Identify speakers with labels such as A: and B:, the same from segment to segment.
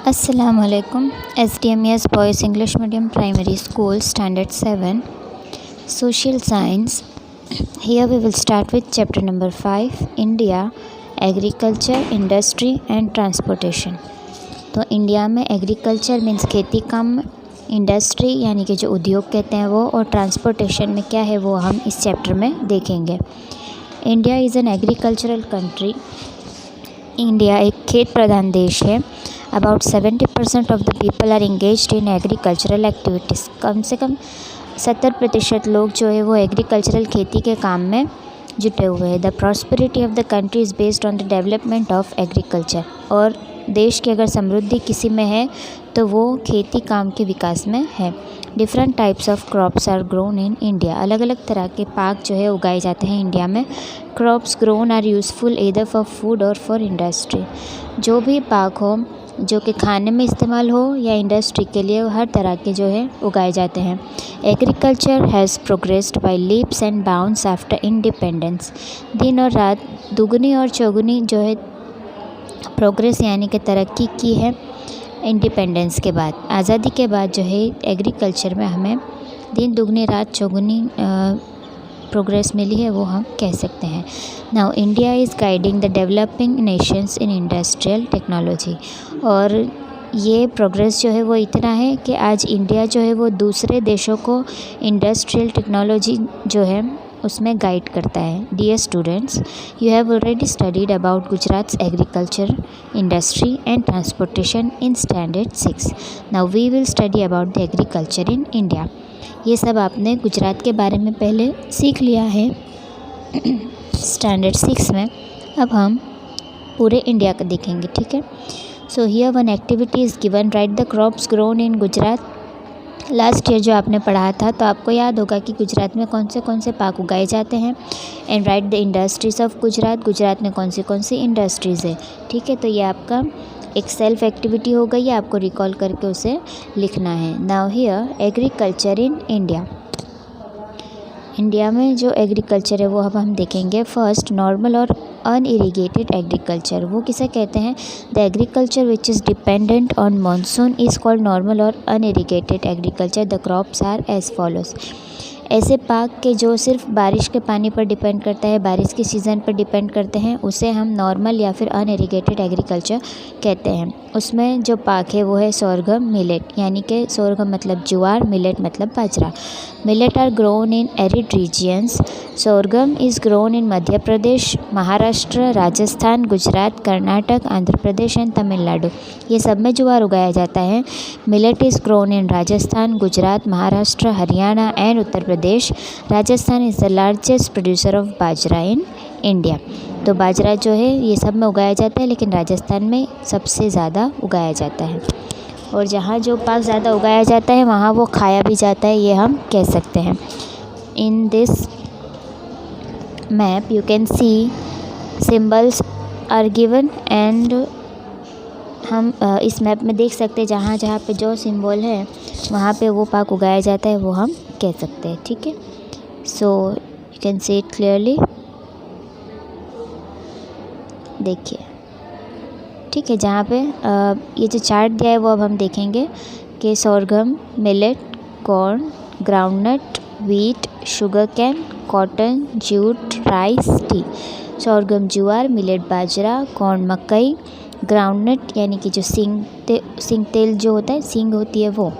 A: Assalamualaikum. SDMES Boys English Medium Primary School Standard 7 Social Science. Here we will start with chapter number 5 India Agriculture, Industry and Transportation. तो India में agriculture means खेती काम, industry यानी कि जो उद्योग कहते हैं वो, और ट्रांसपोर्टेशन में क्या है वो हम इस चैप्टर में देखेंगे। India is an agricultural country. India एक खेत प्रधान देश है। About 70% of the people are engaged in agricultural activities. कम से कम 70% लोग जो है वो एग्रीकल्चरल खेती के काम में जुटे हुए हैं। The prosperity of the country is based on the development of agriculture. और देश की अगर समृद्धि किसी में है तो वो खेती काम के विकास में है। Different types of crops are grown in India. अलग अलग तरह के पाक जो है उगाए जाते हैं इंडिया में। Crops grown are useful either for food और फॉर इंडस्ट्री। जो भी पाक हो जो कि खाने में इस्तेमाल हो या इंडस्ट्री के लिए, हर तरह के जो है उगाए जाते हैं। Agriculture has progressed by leaps and bounds after independence. दिन और रात दुगनी और चौगुनी जो है प्रोग्रेस यानी कि तरक्की की है इंडिपेंडेंस के बाद। आज़ादी के बाद जो है एग्रीकल्चर में हमें दिन दुगनी रात चौगुनी प्रोग्रेस मिली है, वो हम कह सकते हैं। Now India is guiding the developing Nations in industrial technology. और ये प्रोग्रेस जो है वो इतना है कि आज इंडिया जो है वो दूसरे देशों को इंडस्ट्रियल टेक्नोलॉजी जो है उसमें गाइड करता है। Dear students, you have already studied about Gujarat agriculture, industry and transportation in standard 6। Now we will study about the agriculture in India. ये सब आपने गुजरात के बारे में पहले सीख लिया है स्टैंडर्ड 6 में। अब हम पूरे इंडिया का देखेंगे, ठीक है। So here one activity is given, right the crops grown in Gujarat. Last year जो आपने पढ़ा था तो आपको याद होगा कि गुजरात में कौन से पाक उगाए जाते हैं। And right the industries of Gujarat. Gujarat में कौन सी इंडस्ट्रीज़ है, ठीक है। तो ये आपका एक सेल्फ एक्टिविटी हो गई है, आपको रिकॉल करके उसे लिखना है। Now here agriculture in India. India में जो एग्रीकल्चर है वो अब हम देखेंगे। फर्स्ट, नॉर्मल और अनइरीगेटेड एग्रीकल्चर। वो किसे कहते हैं? The agriculture which is dependent on monsoon is called normal और unirrigated agriculture. The crops are as follows. ऐसे पाक के जो सिर्फ बारिश के पानी पर डिपेंड करता है, बारिश के सीज़न पर डिपेंड करते हैं, उसे हम नॉर्मल या फिर अनइरीगेटेड एग्रीकल्चर कहते हैं। उसमें जो पाक है वो है सोरगम, मिलेट, यानी कि सोरगम मतलब ज्वार, मिलेट मतलब बाजरा। Millet are grown in arid regions. Sorghum is grown in Madhya Pradesh, Maharashtra, Rajasthan, Gujarat, Karnataka, Andhra Pradesh and Tamil Nadu. ये सब में ज्वार उगाया जाता है। Millet is grown in Rajasthan, Gujarat, Maharashtra, Haryana and Uttar Pradesh. Rajasthan is the largest producer of bajra in India. तो बाजरा जो है ये सब में उगाया जाता है, लेकिन राजस्थान में सबसे ज़्यादा उगाया जाता है। और जहाँ जो पाक ज़्यादा उगाया जाता है वहाँ वो खाया भी जाता है, ये हम कह सकते हैं। In this map you can see symbols are given and हम इस मैप में देख सकते हैं जहाँ जहाँ पे जो सिंबल है वहाँ पे वो पाक उगाया जाता है, वो हम कह सकते हैं, ठीक है। So you can see it clearly, देखिए, ठीक है। जहाँ पे ये जो चार्ट दिया है वो अब हम देखेंगे कि sorghum, millet, corn, groundnut, wheat, sugarcane, cotton, jute, rice, tea. Sorghum ज्वार, मिलेट बाजरा, कॉर्न मकई, ग्राउंडनट यानी कि जो सिंग तेल जो होता है, सींग होती है वो,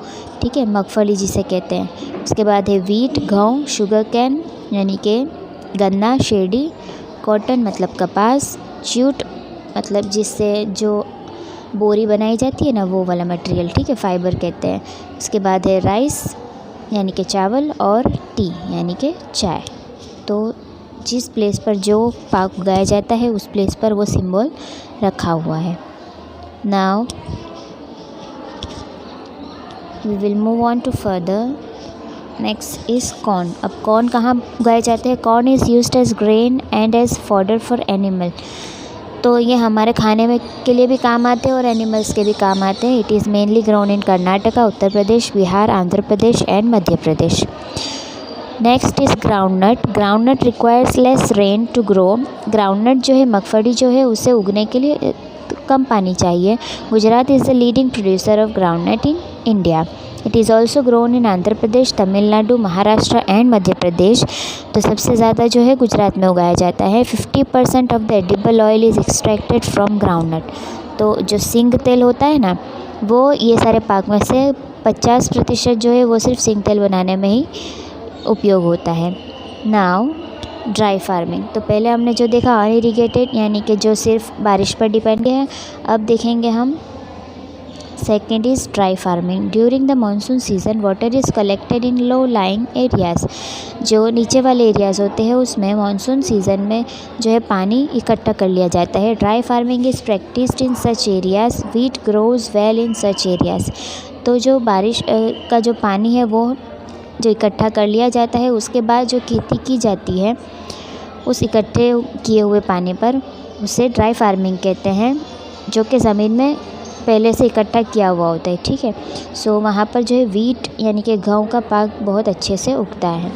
A: ठीक है, मूंगफली जिसे कहते हैं। उसके बाद है वीट, गेहूँ, शुगर कैन यानी कि गन्ना, शेरडी, कॉटन मतलब कपास, जूट मतलब जिससे जो बोरी बनाई जाती है ना वो वाला मटेरियल, ठीक है, फाइबर कहते हैं। उसके बाद है राइस यानी कि चावल, और टी यानी कि चाय। तो जिस प्लेस पर जो पाक उगाया जाता है उस प्लेस पर वो सिंबल रखा हुआ है। Now we will move on to further. Next is corn. अब कॉर्न कहाँ उगाए जाते हैं? Corn is used as grain and as fodder for animal. तो ये हमारे खाने में के लिए भी काम आते हैं और एनिमल्स के भी काम आते हैं। It is mainly grown in Karnataka, Uttar Pradesh, Bihar, Andhra Pradesh and Madhya Pradesh. Next is groundnut. Groundnut requires less rain to grow. Groundnut जो है, मगफली जो है, उसे उगने के लिए कम पानी चाहिए। Gujarat is the leading producer of groundnut in India. It is also grown in Andhra Pradesh, Tamil Nadu, Maharashtra and Madhya Pradesh. तो सबसे ज़्यादा जो है गुजरात में उगाया जाता है। 50% of the edible oil is extracted from groundnut. तो जो सिंग तेल होता है ना, वो ये सारे पाक में से 50% जो है वो सिर्फ सिंग तेल बनाने में ही उपयोग होता है। Now dry farming. तो पहले हमने जो देखा अनइरिगेटेड यानी कि जो सिर्फ बारिश पर डिपेंड है। अब देखेंगे हम second is dry farming. During the monsoon season water is collected in low lying areas. जो नीचे वाले एरियाज़ होते हैं उसमें मानसून सीज़न में जो है पानी इकट्ठा कर लिया जाता है। Dry farming is practised in such areas. Wheat grows well in such areas. तो जो बारिश का जो पानी है वो जो इकट्ठा कर लिया जाता है, उसके बाद जो खेती की जाती है उस इकट्ठे किए हुए पानी पर उसे ड्राई फार्मिंग कहते हैं, जो कि ज़मीन में पहले से इकट्ठा किया हुआ होता है। ठीक है, सो वहाँ पर जो है वीट यानी कि गेहूँ का पाक बहुत अच्छे से उगता है।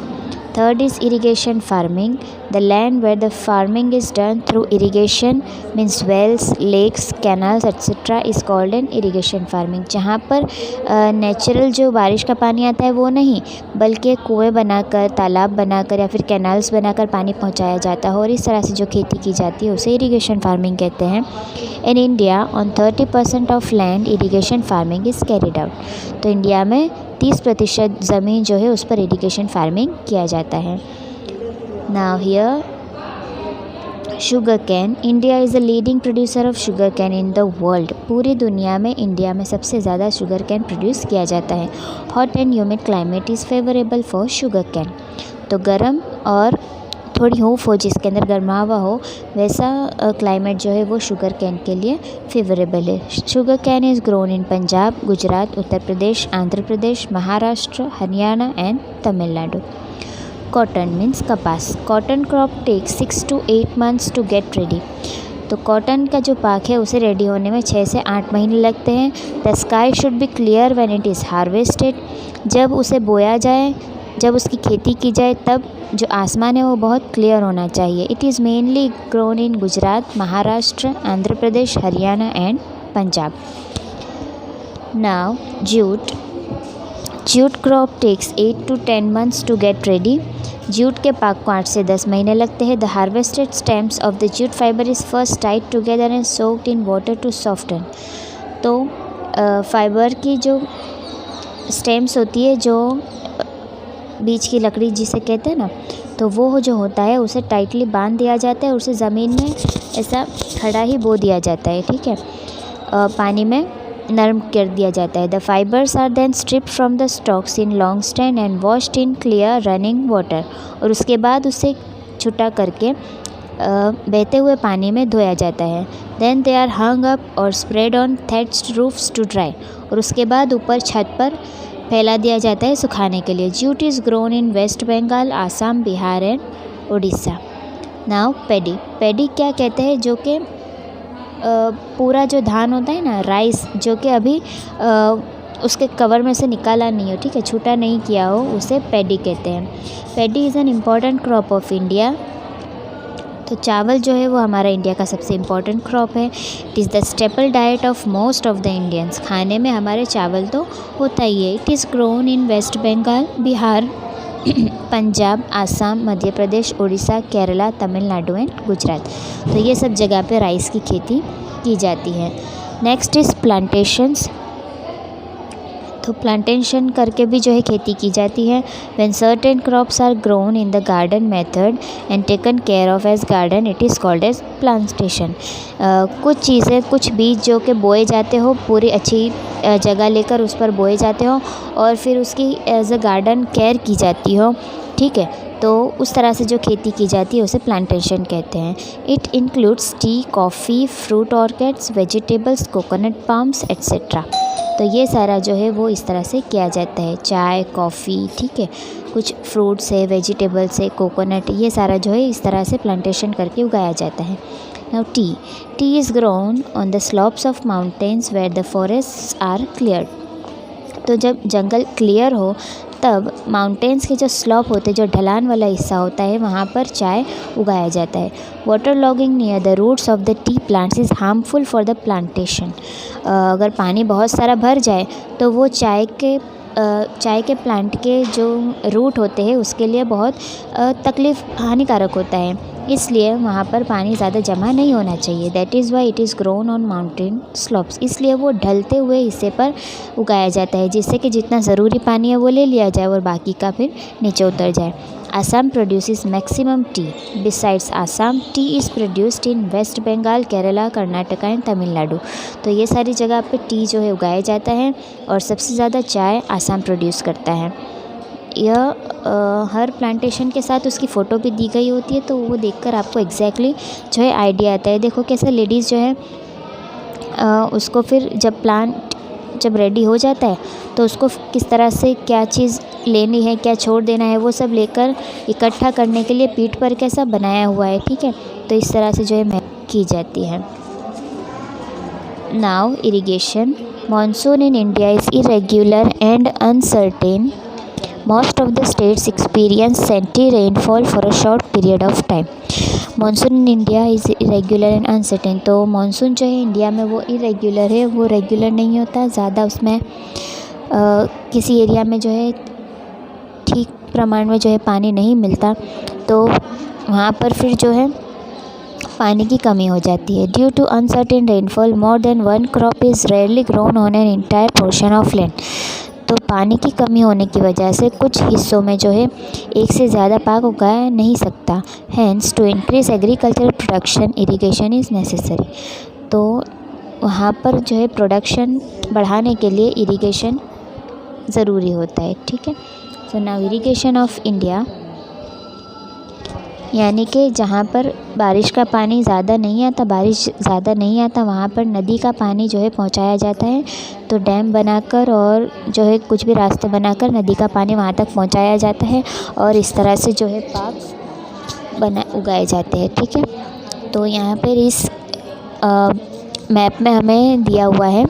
A: Third is irrigation farming. The land where the farming is done through irrigation means wells, lakes, canals etcetera is called an irrigation farming. जहाँ पर नेचुरल जो बारिश का पानी आता है वो नहीं, बल्कि कुएँ बनाकर, तालाब बनाकर या फिर कैनाल्स बनाकर पानी पहुँचाया जाता है, और इस तरह से जो खेती की जाती है उसे इरिगेशन फार्मिंग कहते हैं। In India on 30% of land irrigation farming is carried out. तो इंडिया में 30% ज़मीन जो है उस पर इरिगेशन फार्मिंग किया जाता है। Now here sugar cane. India is the leading producer of sugar can in the world. पूरी दुनिया में इंडिया में सबसे ज़्यादा शुगर कैन प्रोड्यूस किया जाता है। Hot and humid climate is favourable for sugar cane. तो गर्म और थोड़ी हूफ हो जिसके अंदर गर्मावा हो, वैसा क्लाइमेट जो है वो शुगर कैन के लिए फेवरेबल है। Sugar cane is grown in Punjab, Gujarat, Uttar Pradesh, Andhra Pradesh, Maharashtra, Haryana and Tamil Nadu. Cotton means कपास। Cotton crop takes 6 to 8 months to get ready. तो कॉटन का जो पाक है उसे रेडी होने में 6 से 8 महीने लगते हैं। The sky should be clear when it is harvested. जब उसे बोया जाए, जब उसकी खेती की जाए, तब जो आसमान है वो बहुत क्लियर होना चाहिए। It is mainly grown in Gujarat, Maharashtra, Andhra Pradesh, Haryana and Punjab. Now jute. Jute crop takes 8 to 10 months to get ready. Jute के पाक को 8 से 10 महीने लगते हैं। The harvested stems of the jute fibre is first tied together and soaked in water to soften. तो fibre की जो स्टेम्स होती है, जो बीच की लकड़ी जिसे कहते हैं ना, तो वो जो होता है उसे टाइटली बांध दिया जाता है और उसे ज़मीन में ऐसा खड़ा ही बो दिया जाता है। ठीक है, पानी में नरम कर दिया जाता है। The fibres are then stripped from the stalks in long stand and washed in clear running water. और उसके बाद उसे छुटा करके बहते हुए पानी में धोया जाता है। Then they are hung up और spread on thatched roofs to dry. और उसके बाद ऊपर छत पर फैला दिया जाता है सुखाने के लिए। Jute is grown in waste Bengal, Assam, Bihar and Orissa. Now paddy. Paddy क्या कहते हैं, जो कि पूरा जो धान होता है ना, राइस, जो कि अभी उसके कवर में से निकाला नहीं हो, ठीक है, छूटा नहीं किया हो, उसे पैडी कहते हैं। Paddy is an important crop of India. तो चावल जो है वो हमारा इंडिया का सबसे इम्पॉर्टेंट क्रॉप है। It is the staple diet of most of the Indians. खाने में हमारे चावल तो होता ही है। It is grown in waste Bengal, Bihar, Punjab, Assam, Madhya Pradesh, Orissa, Kerala, Tamil Nadu and Gujarat. तो ये सब जगह पे राइस की खेती की जाती है। Next is plantations. तो प्लांटेशन करके भी जो है खेती की जाती है। When certain crops are grown in the garden method and taken care of as garden, it is called as plantation. कुछ चीज़ें, कुछ बीज जो कि बोए जाते हो, पूरी अच्छी जगह लेकर उस पर बोए जाते हो और फिर उसकी एज अ गार्डन केयर की जाती हो, ठीक है, तो उस तरह से जो खेती की जाती है उसे प्लांटेशन कहते हैं। It includes T, coffee, fruit orchids, vegetables, coconut palms etcetera. तो ये सारा जो है वो इस तरह से किया जाता है। चाय, कॉफ़ी, ठीक है, कुछ फ्रूट्स है, वेजिटेबल्स है, कोकोनट, ये सारा जो है इस तरह से प्लांटेशन करके उगाया जाता है। Now tea is grown on the slopes of mountains where the forests are cleared. तो जब जंगल क्लियर हो तब माउंटेन्स के जो स्लॉप होते हैं, जो ढलान वाला हिस्सा होता है, वहाँ पर चाय उगाया जाता है। Water logging near the roots of the tea plants is harmful for the plantation. अगर पानी बहुत सारा भर जाए तो वो चाय के प्लांट के जो रूट होते हैं उसके लिए बहुत हानिकारक होता है, इसलिए वहाँ पर पानी ज़्यादा जमा नहीं होना चाहिए। That is why it is grown on mountain slopes, इसलिए वो ढलते हुए हिस्से पर उगाया जाता है, जिससे कि जितना ज़रूरी पानी है वो ले लिया जाए और बाकी का फिर नीचे उतर जाए। Assam produces maximum tea. Besides Assam, tea is produced in waste Bengal, Kerala, Karnataka and Tamil Nadu. तो ये सारी जगह पे टी जो है उगाया जाता है और सबसे ज़्यादा चाय आसाम प्रोड्यूस करता है। यह हर प्लांटेशन के साथ उसकी फ़ोटो भी दी गई होती है, तो वो देखकर आपको एग्जैक्टली जो है आइडिया आता है। देखो कैसे लेडीज़ जो है उसको फिर जब रेडी हो जाता है तो उसको किस तरह से क्या चीज़ लेनी है, क्या छोड़ देना है, वो सब लेकर इकट्ठा करने के लिए पीठ पर कैसा बनाया हुआ है। ठीक है, तो इस तरह से जो है मेहनत की जाती है। Now irrigation. Monsoon in India is irregular and uncertain. Most of the states experience scanty rainfall for a short period of time. Monsoon in India is irregular and uncertain. तो मानसून जो है इंडिया में वो irregular है, वो regular नहीं होता ज़्यादा। उसमें किसी एरिया में जो है ठीक प्रमाण में जो है पानी नहीं मिलता, तो वहाँ पर फिर जो है पानी की कमी हो जाती है। Due to uncertain rainfall more than one crop is rarely grown on an entire portion of land. तो पानी की कमी होने की वजह से कुछ हिस्सों में जो है एक से ज़्यादा पाक उगाया नहीं सकता। Hence to increase agricultural production irrigation is necessary. तो वहाँ पर जो है प्रोडक्शन बढ़ाने के लिए इरिगेशन ज़रूरी होता है। ठीक है, so now irrigation of India, यानी कि जहाँ पर बारिश का पानी ज़्यादा नहीं आता, वहाँ पर नदी का पानी जो है पहुँचाया जाता है। तो डैम बनाकर और जो है कुछ भी रास्ते बनाकर नदी का पानी वहाँ तक पहुँचाया जाता है और इस तरह से जो है पाक उगाए जाते हैं। ठीक है, तो यहाँ पर इस मैप में हमें दिया हुआ है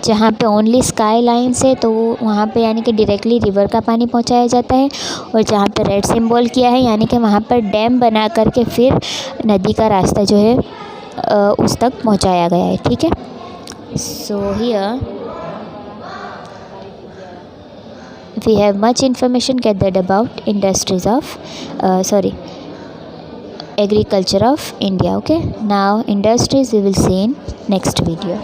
A: जहाँ पे ओनली स्काई लाइन से, तो वहाँ पे यानी कि डायरेक्टली रिवर का पानी पहुँचाया जाता है। और जहाँ पे रेड सिंबल किया है यानी कि वहाँ पर डैम बना करके फिर नदी का रास्ता जो है उस तक पहुँचाया गया है। ठीक है, so here we have much information gathered about industries of agriculture of India. Okay, now industries we will see in next video.